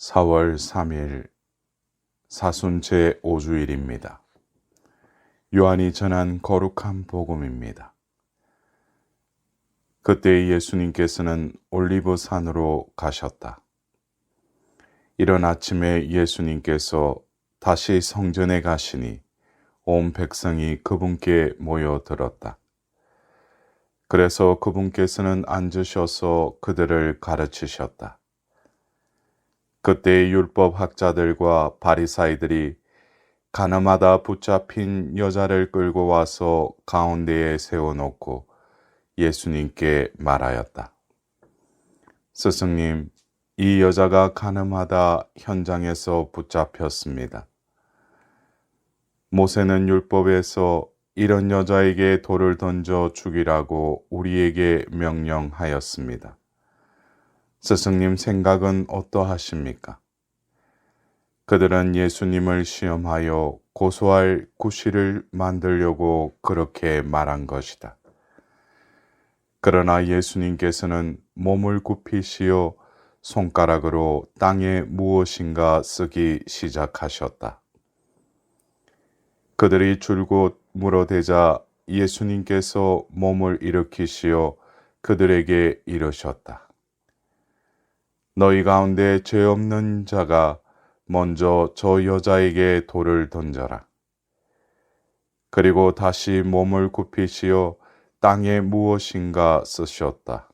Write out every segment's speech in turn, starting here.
4월 3일 사순 제5주일입니다. 요한이 전한 거룩한 복음입니다. 그때 예수님께서는 올리브 산으로 가셨다. 이른 아침에 예수님께서 다시 성전에 가시니 온 백성이 그분께 모여들었다. 그래서 그분께서는 앉으셔서 그들을 가르치셨다. 그때 율법 학자들과 바리사이들이 가늠하다 붙잡힌 여자를 끌고 와서 가운데에 세워놓고 예수님께 말하였다. 스승님, 이 여자가 가늠하다 현장에서 붙잡혔습니다. 모세는 율법에서 이런 여자에게 돌을 던져 죽이라고 우리에게 명령하였습니다. 스승님 생각은 어떠하십니까? 그들은 예수님을 시험하여 고소할 구실을 만들려고 그렇게 말한 것이다. 그러나 예수님께서는 몸을 굽히시어 손가락으로 땅에 무엇인가 쓰기 시작하셨다. 그들이 줄곧 물어대자 예수님께서 몸을 일으키시어 그들에게 이르셨다. 너희 가운데 죄 없는 자가 먼저 저 여자에게 돌을 던져라. 그리고 다시 몸을 굽히시어 땅에 무엇인가 쓰셨다.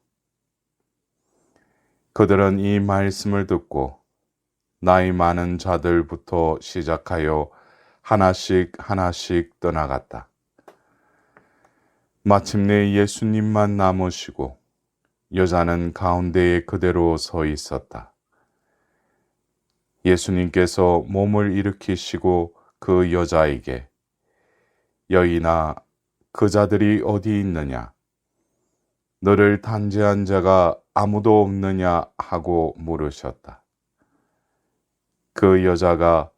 그들은 이 말씀을 듣고 나이 많은 자들부터 시작하여 하나씩 떠나갔다. 마침내 예수님만 남으시고 여자는 가운데에 그대로 서 있었다. 예수님께서 몸을 일으키시고 그 여자에게 여인아, 그 자들이 어디 있느냐? 너를 단죄한 자가 아무도 없느냐? 하고 물으셨다. 그 여자가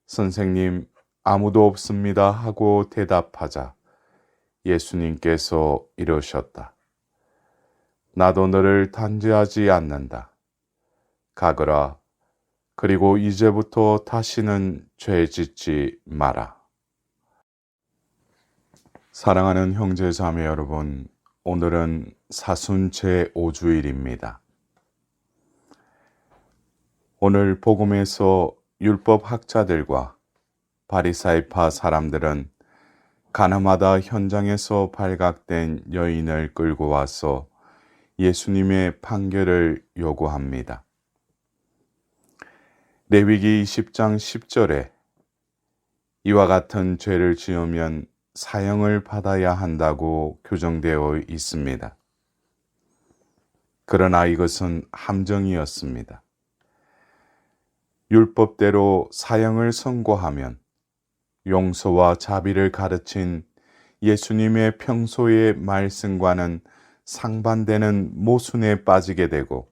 선생님, 아무도 없습니다 하고 대답하자 예수님께서 이러셨다. 나도 너를 단죄하지 않는다. 가거라. 그리고 이제부터 다시는 죄 짓지 마라. 사랑하는 형제 자매 여러분, 오늘은 사순 제5주일입니다. 오늘 복음에서 율법 학자들과 바리사이파 사람들은 가늠하다 현장에서 발각된 여인을 끌고 와서 예수님의 판결을 요구합니다. 레위기 20장 10절에 이와 같은 죄를 지으면 사형을 받아야 한다고 규정되어 있습니다. 그러나 이것은 함정이었습니다. 율법대로 사형을 선고하면 용서와 자비를 가르친 예수님의 평소의 말씀과는 상반되는 모순에 빠지게 되고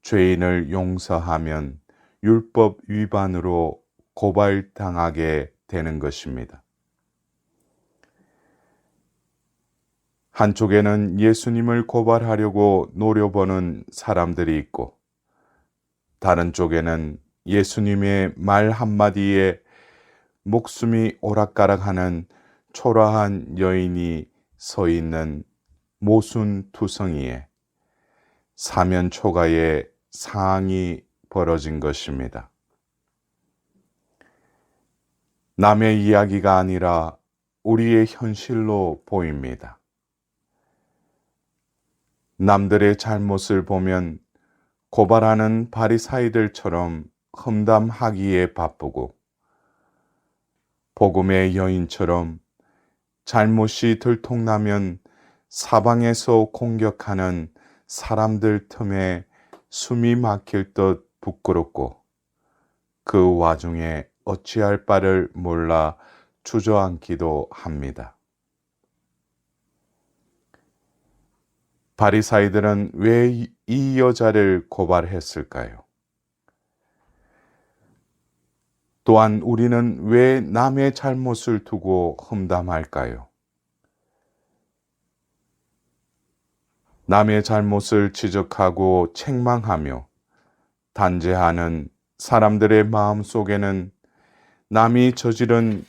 죄인을 용서하면 율법 위반으로 고발당하게 되는 것입니다. 한쪽에는 예수님을 고발하려고 노려보는 사람들이 있고 다른 쪽에는 예수님의 말 한마디에 목숨이 오락가락하는 초라한 여인이 서 있는 모순투성이에 사면초가의 상황이 벌어진 것입니다. 남의 이야기가 아니라 우리의 현실로 보입니다. 남들의 잘못을 보면 고발하는 바리사이들처럼 험담하기에 바쁘고 복음의 여인처럼 잘못이 들통나면 사방에서 공격하는 사람들 틈에 숨이 막힐 듯 부끄럽고 그 와중에 어찌할 바를 몰라 주저앉기도 합니다. 바리사이들은 왜 이 여자를 고발했을까요? 또한 우리는 왜 남의 잘못을 두고 험담할까요? 남의 잘못을 지적하고 책망하며 단죄하는 사람들의 마음 속에는 남이 저지른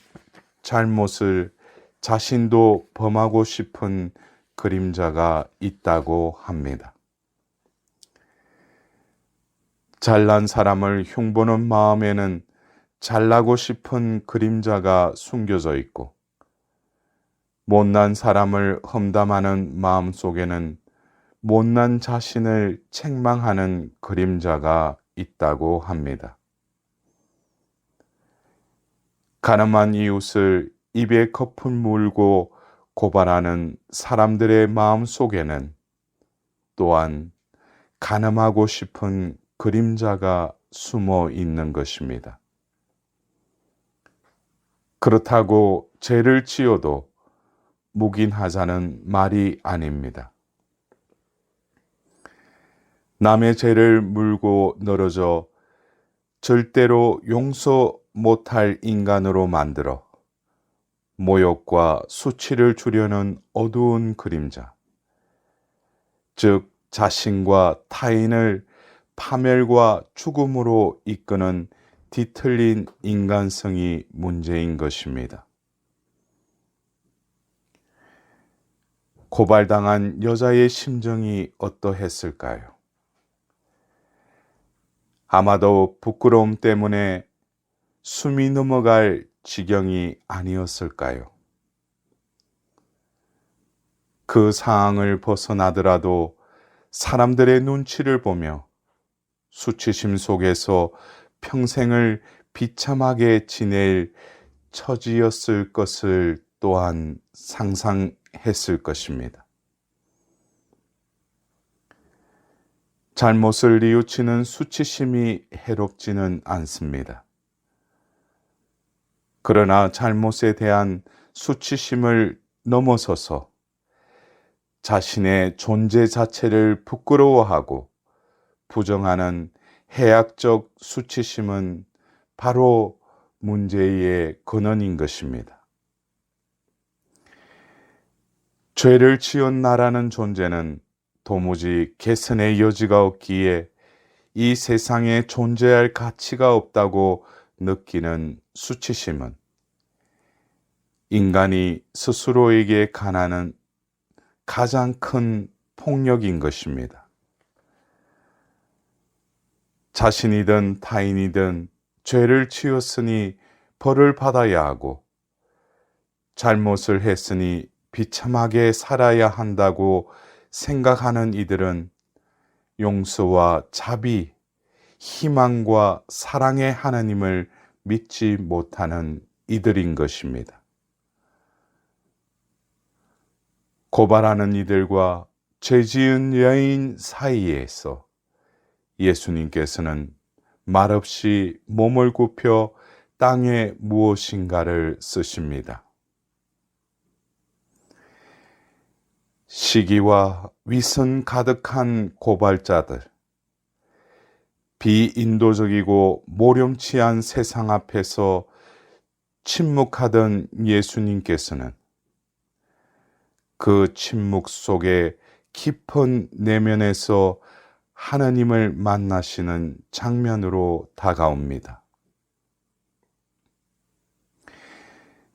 잘못을 자신도 범하고 싶은 그림자가 있다고 합니다. 잘난 사람을 흉보는 마음에는 잘나고 싶은 그림자가 숨겨져 있고, 못난 사람을 험담하는 마음 속에는 못난 자신을 책망하는 그림자가 있다고 합니다. 가늠한 이웃을 입에 거품 물고 고발하는 사람들의 마음 속에는 또한 가늠하고 싶은 그림자가 숨어 있는 것입니다. 그렇다고 죄를 지어도 묵인하자는 말이 아닙니다. 남의 죄를 물고 늘어져 절대로 용서 못할 인간으로 만들어 모욕과 수치를 주려는 어두운 그림자, 즉 자신과 타인을 파멸과 죽음으로 이끄는 뒤틀린 인간성이 문제인 것입니다. 고발당한 여자의 심정이 어떠했을까요? 아마도 부끄러움 때문에 숨이 넘어갈 지경이 아니었을까요? 그 상황을 벗어나더라도 사람들의 눈치를 보며 수치심 속에서 평생을 비참하게 지낼 처지였을 것을 또한 상상했을 것입니다. 잘못을 뉘우치는 수치심이 해롭지는 않습니다. 그러나 잘못에 대한 수치심을 넘어서서 자신의 존재 자체를 부끄러워하고 부정하는 해악적 수치심은 바로 문제의 근원인 것입니다. 죄를 지은 나라는 존재는 도무지 개선의 여지가 없기에 이 세상에 존재할 가치가 없다고 느끼는 수치심은 인간이 스스로에게 가하는 가장 큰 폭력인 것입니다. 자신이든 타인이든 죄를 지었으니 벌을 받아야 하고 잘못을 했으니 비참하게 살아야 한다고 생각하는 이들은 용서와 자비, 희망과 사랑의 하나님을 믿지 못하는 이들인 것입니다. 고발하는 이들과 죄지은 여인 사이에서 예수님께서는 말없이 몸을 굽혀 땅에 무엇인가를 쓰십니다. 시기와 위선 가득한 고발자들, 비인도적이고 모렴치한 세상 앞에서 침묵하던 예수님께서는 그 침묵 속에 깊은 내면에서 하나님을 만나시는 장면으로 다가옵니다.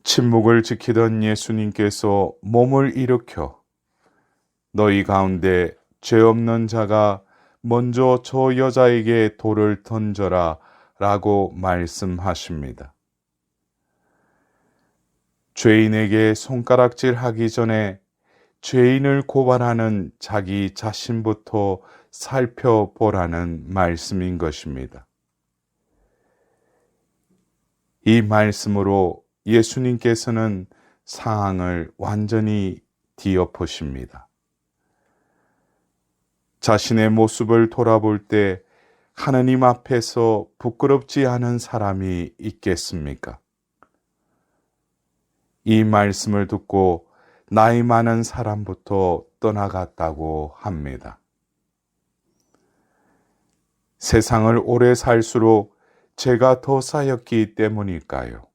침묵을 지키던 예수님께서 몸을 일으켜 너희 가운데 죄 없는 자가 먼저 저 여자에게 돌을 던져라 라고 말씀하십니다. 죄인에게 손가락질 하기 전에 죄인을 고발하는 자기 자신부터 살펴보라는 말씀인 것입니다. 이 말씀으로 예수님께서는 상황을 완전히 뒤엎으십니다. 자신의 모습을 돌아볼 때 하나님 앞에서 부끄럽지 않은 사람이 있겠습니까? 이 말씀을 듣고 나이 많은 사람부터 떠나갔다고 합니다. 세상을 오래 살수록 죄가 더 쌓였기 때문일까요?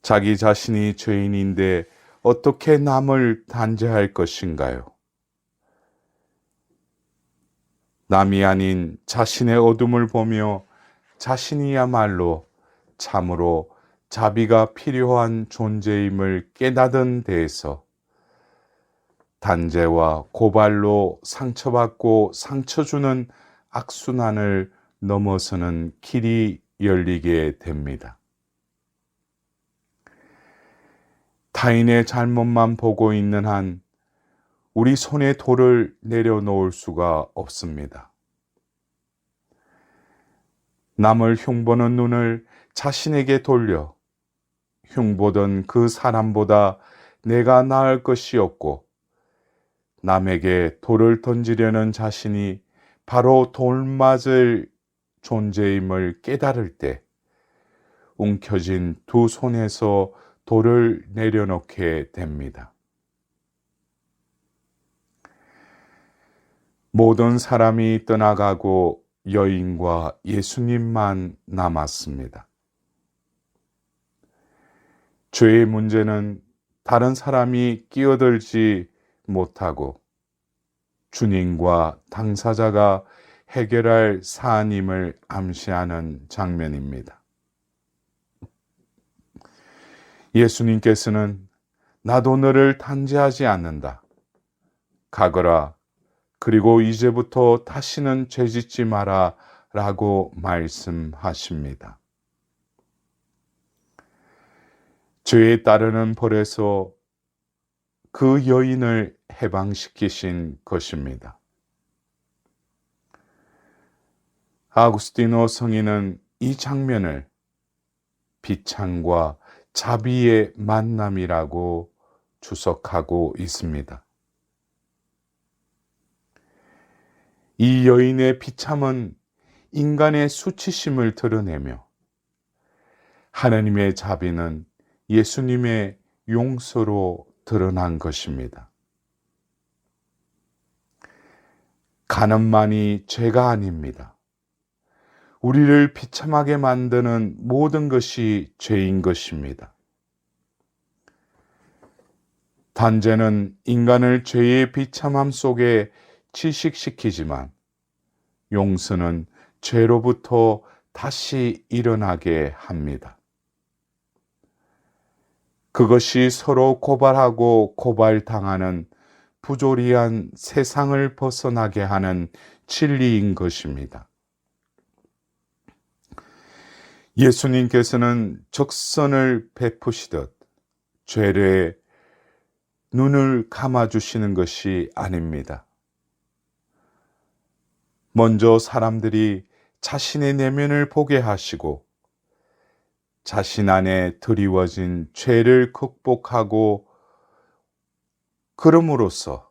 자기 자신이 죄인인데 어떻게 남을 단죄할 것인가요? 남이 아닌 자신의 어둠을 보며 자신이야말로 참으로 자비가 필요한 존재임을 깨닫은 데에서 단죄와 고발로 상처받고 상처 주는 악순환을 넘어서는 길이 열리게 됩니다. 타인의 잘못만 보고 있는 한 우리 손에 돌을 내려놓을 수가 없습니다. 남을 흉보는 눈을 자신에게 돌려 흉보던 그 사람보다 내가 나을 것이 없고 남에게 돌을 던지려는 자신이 바로 돌 맞을 존재임을 깨달을 때 움켜쥔 두 손에서 돌을 내려놓게 됩니다. 모든 사람이 떠나가고 여인과 예수님만 남았습니다. 죄의 문제는 다른 사람이 끼어들지 못하고 주님과 당사자가 해결할 사안임을 암시하는 장면입니다. 예수님께서는 나도 너를 단죄하지 않는다. 가거라. 그리고 이제부터 다시는 죄짓지 마라 라고 말씀하십니다. 죄에 따르는 벌에서 그 여인을 해방시키신 것입니다. 아구스티노 성인은 이 장면을 비참과 자비의 만남이라고 주석하고 있습니다. 이 여인의 비참은 인간의 수치심을 드러내며 하나님의 자비는 예수님의 용서로 드러난 것입니다. 간음만이 죄가 아닙니다. 우리를 비참하게 만드는 모든 것이 죄인 것입니다. 단죄는 인간을 죄의 비참함 속에 지식시키지만 용서는 죄로부터 다시 일어나게 합니다. 그것이 서로 고발하고 고발당하는 부조리한 세상을 벗어나게 하는 진리인 것입니다. 예수님께서는 적선을 베푸시듯 죄의 눈을 감아주시는 것이 아닙니다. 먼저 사람들이 자신의 내면을 보게 하시고 자신 안에 드리워진 죄를 극복하고 그럼으로써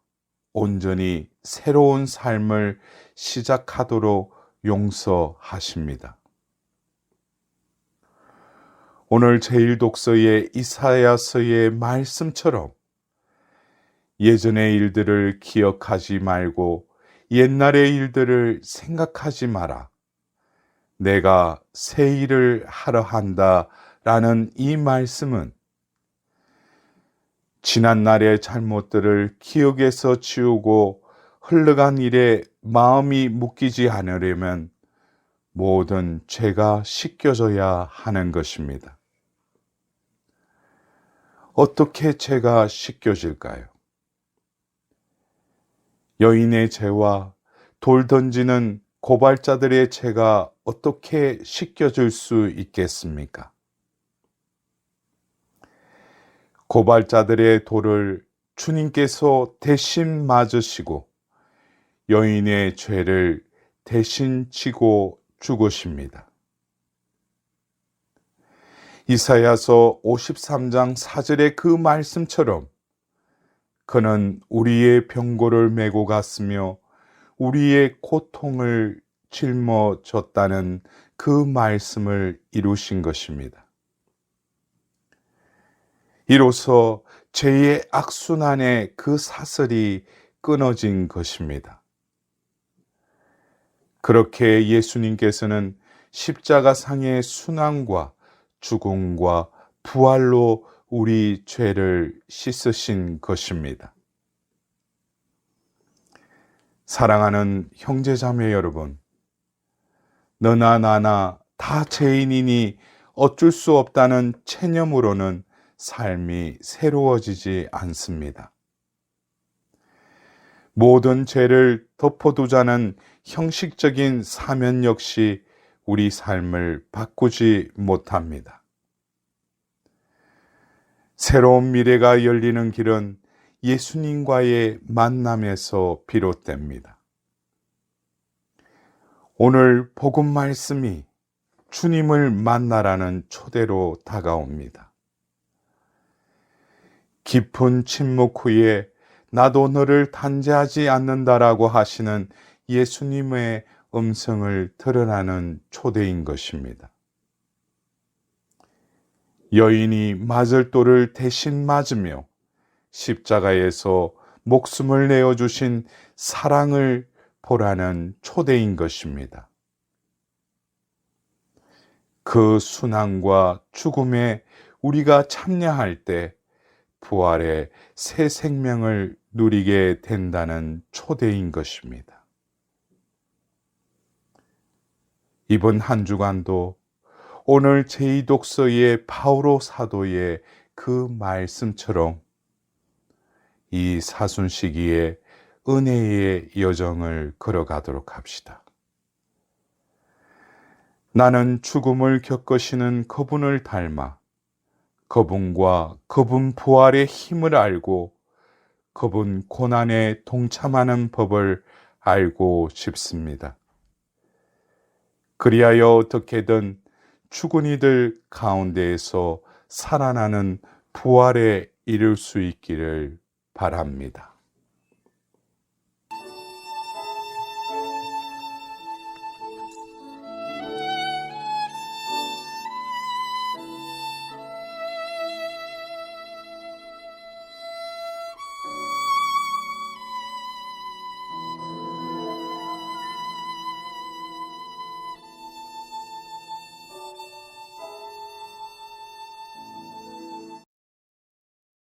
온전히 새로운 삶을 시작하도록 용서하십니다. 오늘 제1독서의 이사야서의 말씀처럼 예전의 일들을 기억하지 말고 옛날의 일들을 생각하지 마라. 내가 새 일을 하려 한다 라는 이 말씀은 지난날의 잘못들을 기억에서 지우고 흘러간 일에 마음이 묶이지 않으려면 모든 죄가 씻겨져야 하는 것입니다. 어떻게 죄가 씻겨질까요? 여인의 죄와 돌 던지는 고발자들의 죄가 어떻게 씻겨질 수 있겠습니까? 고발자들의 돌을 주님께서 대신 맞으시고 여인의 죄를 대신 지고 죽으십니다. 이사야서 53장 4절의 그 말씀처럼 그는 우리의 병고를 메고 갔으며 우리의 고통을 짊어졌다는 그 말씀을 이루신 것입니다. 이로써 죄의 악순환의 그 사슬이 끊어진 것입니다. 그렇게 예수님께서는 십자가상의 순환과 죽음과 부활로 우리 죄를 씻으신 것입니다. 사랑하는 형제자매 여러분, 너나 나나 다 죄인이니 어쩔 수 없다는 체념으로는 삶이 새로워지지 않습니다. 모든 죄를 덮어두자는 형식적인 사면 역시 우리 삶을 바꾸지 못합니다. 새로운 미래가 열리는 길은 예수님과의 만남에서 비롯됩니다. 오늘 복음 말씀이 주님을 만나라는 초대로 다가옵니다. 깊은 침묵 후에 나도 너를 단죄하지 않는다라고 하시는 예수님의 음성을 들으라는 초대인 것입니다. 여인이 맞을 돌을 대신 맞으며 십자가에서 목숨을 내어주신 사랑을 보라는 초대인 것입니다. 그 순환과 죽음에 우리가 참여할 때 부활의 새 생명을 누리게 된다는 초대인 것입니다. 이번 한 주간도 오늘 제2독서의 바오로 사도의 그 말씀처럼 이 사순 시기에 은혜의 여정을 걸어가도록 합시다. 나는 죽음을 겪으시는 그분을 닮아 그분과 그분 부활의 힘을 알고 그분 고난에 동참하는 법을 알고 싶습니다. 그리하여 어떻게든 죽은 이들 가운데에서 살아나는 부활에 이를 수 있기를 바랍니다.